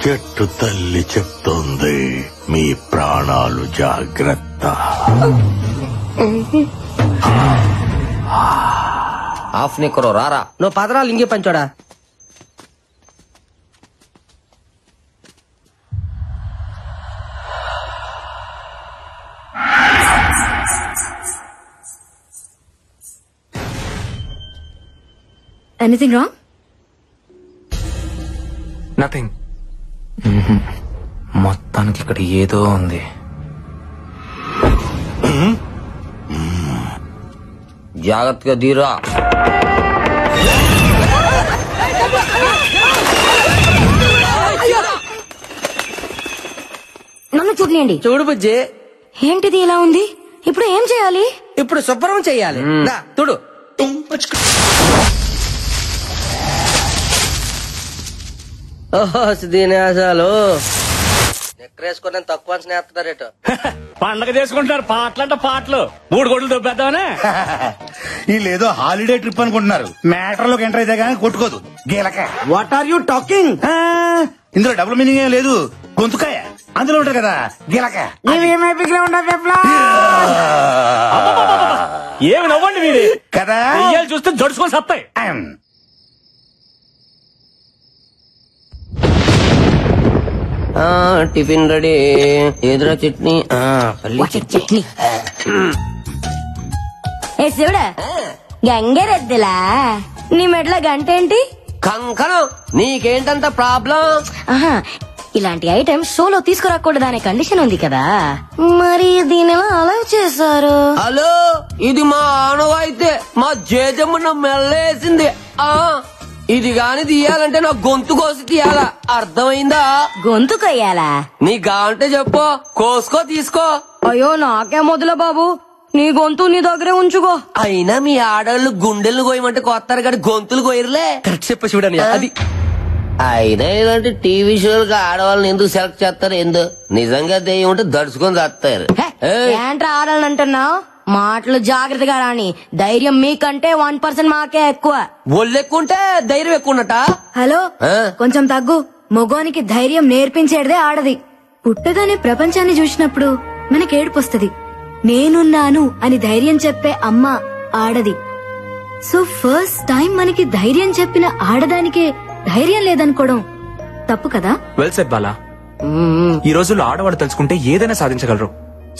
చెట్టు తల్లి చెప్తోంది, మీ ప్రాణాలు జాగ్రత్త. ఆఫ్ నిక్కరో రారా. నువ్వు పదరాలు ఇంకే పంచోడా. Anything wrong? నథింగ్. మొత్తానికి ఇక్కడ ఏదో ఉంది. జాగ్రత్తగా దీరా. నన్ను చూడలేండి. చూడు బుజ్జి, ఏంటిది ఇలా ఉంది? ఇప్పుడు ఏం చేయాలి? ఇప్పుడు శుభ్రం చెయ్యాలి. చూడు. ఓహో దీనేసాలు నెక్కరేసుకుని తక్కువ స్నేహితుడారేటో. పండగ చేసుకుంటున్నారు. పాటలంట పాటలు 3 కోట్లు దొబ్బేద్దామనే. వీళ్ళేదో హాలిడే ట్రిప్ అనుకుంటున్నారు. మ్యాటర్ లోకి ఎంటర్ అయితే కానీ కొట్టుకోదు గీలక. What are you talking? ఇందులో డబుల్ మీనింగ్ ఏం లేదు. గొంతుకాయ అందులో ఉంటారు కదా గీలక. ఏమి నవ్వండి మీరు కదా చూస్తే జడుచుకొని సత్తాయి. Tiffin ready. ఎదురా చట్నీ. చట్నీ. ఏ శివుడా, గంగరెద్దులా నీ మెడల గంట ఏంటి? కంకణం. నీకేంటంత ప్రాబ్లం? ఇలాంటి ఐటమ్ షోలో తీసుకురాకూడదనే కండిషన్ ఉంది కదా, మరి దీని ఎలా అలౌ చేశారు? హలో, ఇది మా ఆనవాయితే. మా జేజమ్మ మెల్లేసింది. ఇది గాని తీయాలంటే నా గొంతు కోసి తీయాలా, అర్థమైందా? గొంతు కొయ్యాలా? నీ గాంటే చెప్పు, కోసుకో తీసుకో. అయ్యో నాకే మొదల బాబు, నీ గొంతు నీ దగ్గరే ఉంచుకో. అయినా మీ ఆడవాళ్ళు గుండెలు కోయమంటే కొత్తారు కానీ గొంతులు కోయరులే. కరెక్ట్ చెప్ప చూడని అది. అయినా ఇలాంటి టీవీ షోలకు ఆడవాళ్ళని ఎందుకు సెలెక్ట్ చేస్తారు? నిజంగా దెయ్యం ఉంటే దడుచుకొని చేస్తారు. ఏంట్రా ఆడాలని అంటున్నావు? మాటలు జాగ్రత్తగా రాని. ధైర్యం మీకంటే 1% మాకే ఎక్కువ. ఒళ్ళెక్కుంటే ధైర్యం ఎక్కువ ఉన్నట. హలో, కొంచెం తగ్గు. మగోనికి ధైర్యం నేర్పించేదే ఆడది. పుట్టగానే ప్రపంచాన్ని చూసినప్పుడు మనకేడుపొస్తది. నేనున్నాను అని ధైర్యం చెప్పే అమ్మ ఆడది. సో ఫస్ట్ టైం మనకి ధైర్యం చెప్పిన ఆడదానికే ధైర్యం లేదనుకోవడం తప్పు కదా? Well said Bala. ఈ రోజుల్లో ఆడవాళ్ళు తెలుసుకుంటే ఏదైనా సాధించగలరు.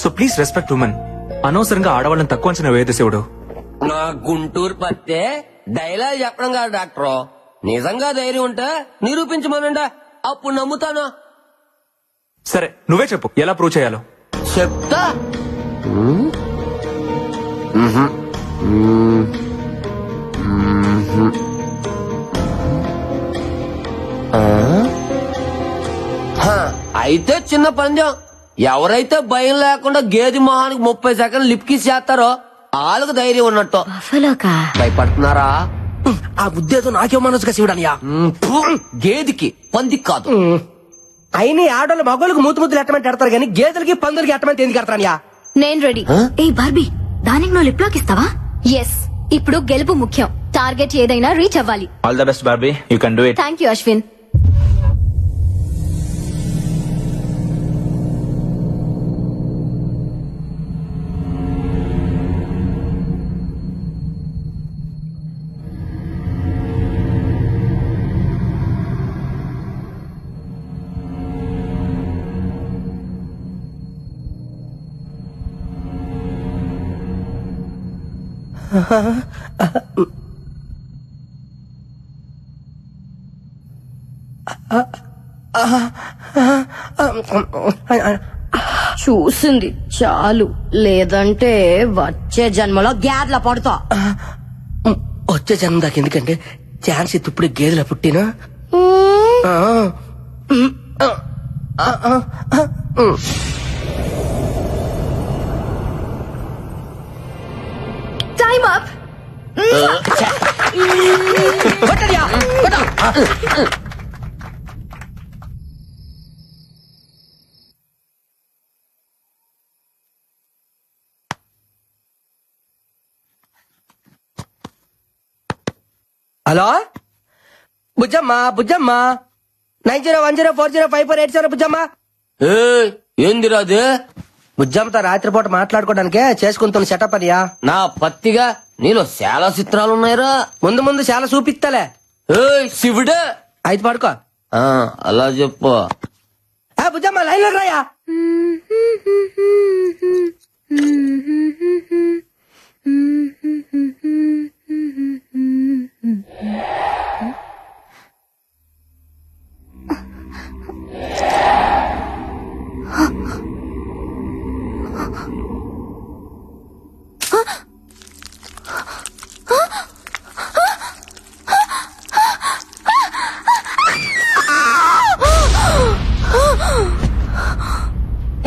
So please respect women. అనవసరంగా ఆడవాళ్ళని తక్కువ అంచనా వేయదు శివుడు. నా గుంటూరు పత్తే డైలాగ్ చెప్పడం కాదు డాక్టర్. నిజంగా ధైర్యం ఉంటే నిరూపించమనండి, అప్పుడు నమ్ముతాను. సరే నువ్వే చెప్పు, ఎలా ప్రూవ్ చేయాలో చెప్తా. అయితే చిన్న పందెం. ఎవరైతే భయం లేకుండా గేదె మొహానికి 30 సెకండ్లు లిప్కిస్ చేస్తారో వాళ్ళకు ధైర్యం ఉన్నట్టు. భయపడుతున్నారా? ఆ ఉద్దేశం నాకే మనసుగా శివుడనియా. గేదెకి పందికి కాదు. అయినా ఆడోళ్ళు మగోళ్ళకి ముద్దులు ఎట్టమంటే ఎడతారు కానీ గేదెలకి పందులకి ఎట్టమంటే ఎందుకు ఎడతారనియా? నేను రెడీ. ఏ బార్బీ, దానికి నువ్వు లిప్ లాక్ ఇస్తావా? ఎస్. ఇప్పుడు గెలుపు ముఖ్యం. టార్గెట్ ఏదైనా రీచ్ అవ్వాలి. All the best Barbie, you can do it. Thank you Ashwin. చూసింది చాలు, లేదంటే వచ్చే జన్మలో గ్యాడ్ల పడుతా. వచ్చే జన్మ దాకా ఎందుకంటే ఛాన్స్ ఇప్పుడు గేదెల పుట్టినా. Time up. Hello Bujjamma, Bujjamma 9010405487 Bujjamma. ఏందిరా అదే? బుజ్జమ్మతో రాత్రిపూట మాట్లాడుకోవడానికే చేసుకుంటున్న సెటప్ అనియా. నా పత్తిగా నీలో చాలా చిత్రాలు ఉన్నాయిరా. ముందు ముందు చాలా చూపిస్తాలే. శివుడే అయితే పడుకో. అలా చెప్పు. బుజ్జమ్మ లైన్ లో రాయా.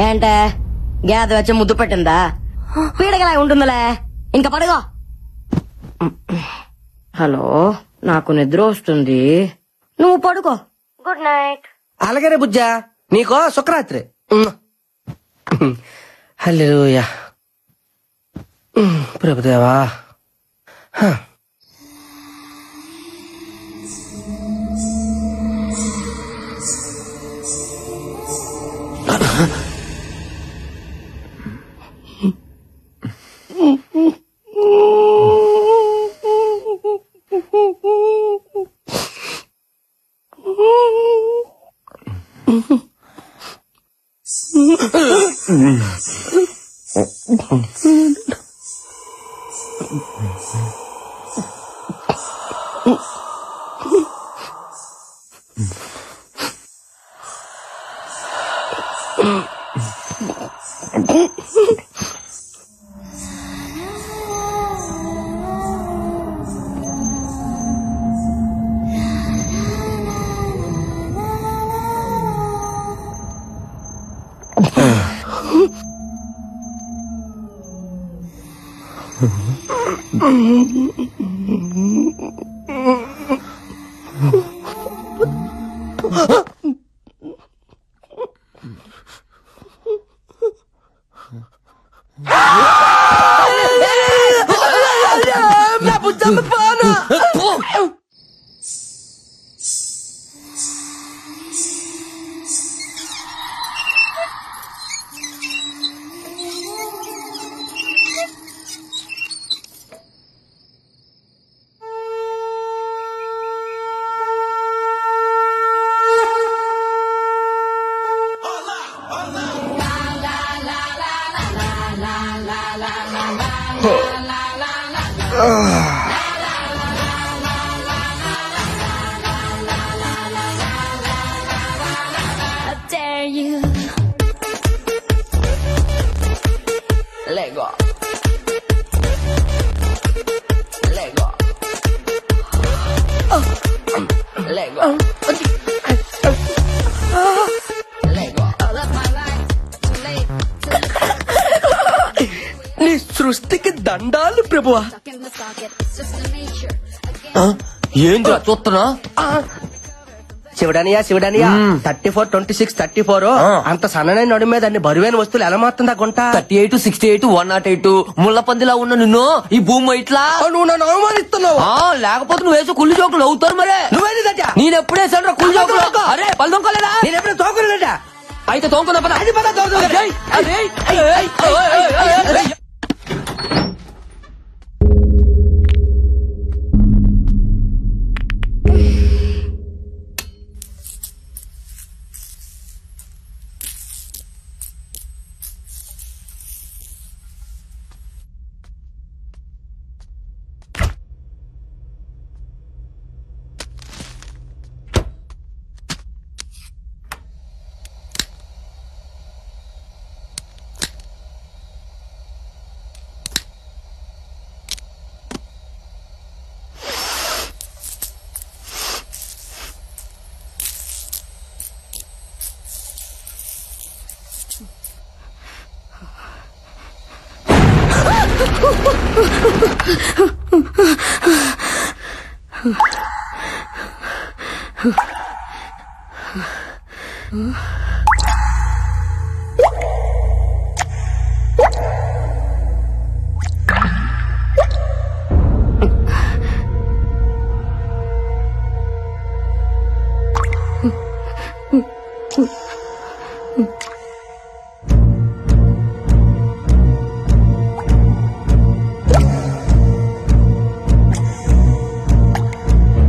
ఏంటే గేద వచ్చి ముద్దు పెట్టిందా? పీడగలా ఉంటుందిలే, ఇంకా పడుకో. హలో, నాకు నిద్ర వస్తుంది, నువ్వు పడుకో. Good night. అలాగే బుజ్జా, నీకో శుక్రరాత్రి. హల్లెలూయా. Prabhudeva. Lego. Lego. Lego. Lego. నీ సృష్టికి దండాలు ప్రభువా. ఏంద్రా చూస్తున్నా? శివుడనియా 34-26-34 అంత సన్ననైన నడు మీద అన్ని బరువైన వస్తువులు ఎలా మారుతుందా గుంట? 38, 68, 108 ముళ్ళ పందిలా ఉన్న నిన్ను ఈ భూమి ఇట్లా నువ్వు నన్ను అవమానిస్తున్నావు. లేకపోతే నువ్వు వేసే కుళ్ళు జోకులు అవుతారు మరే. నువ్వేంటా? నేను ఎప్పుడేసాను కుళ్ళు జోకులు? అరే పళ్ళు తొంకోలేదా? నేను ఎప్పుడు తోకలేట. అయితే తోంకున్నా పద. అది పద తోకలే.